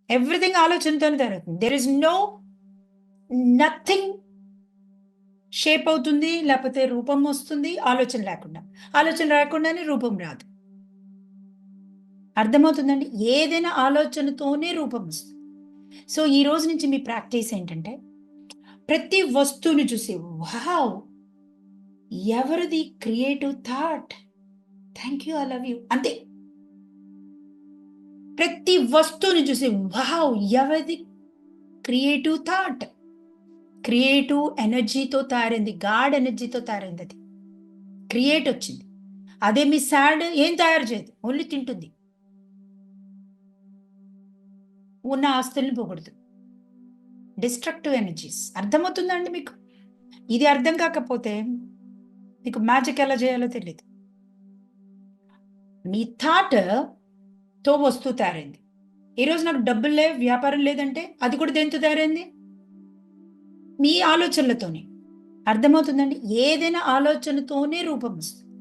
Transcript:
Everything ఆలోచనతోనే జరుగుతుంది. There is no nothing shape అవుతుంది, లేకపోతే రూపం వస్తుంది ఆలోచన లేకుండా. ఆలోచన రాకుండానే రూపం రాదు. అర్థమవుతుందండి? ఏదైనా ఆలోచనతోనే రూపం వస్తుంది. సో, ఈ రోజు నుంచి మీ ప్రాక్టీస్ ఏంటంటే, ప్రతి వస్తువుని చూసి వావ్! ఎవరిది creative thought? Thank you. I love you. అంతే. ప్రతి వస్తువుని చూసి వావ్! ఎవరిది క్రియేటివ్ థాట్? క్రియేటివ్ ఎనర్జీతో తయారైంది. గాడ్ ఎనర్జీతో తయారైంది అది. క్రియేట్ వచ్చింది. అదే మీ సాడ్ ఏం తయారు చేయదు. ఓన్లీ తింటుంది. ఉన్న ఆస్తుల్ని పోగొడుతుంది. Destructive energies. అర్థమవుతుందా అండి మీకు? ఇది అర్థం కాకపోతే మీకు మ్యాజిక్ ఎలా చేయాలో తెలీదు. మీ థాట్‌తో వస్తువు తయారైంది. ఈరోజు నాకు డబ్బులు లేవు, వ్యాపారం లేదంటే అది కూడా దేనితో తయారైంది? మీ ఆలోచనలతోనే. అర్థమవుతుందండి? ఏదైనా ఆలోచనతోనే రూపం వస్తుంది.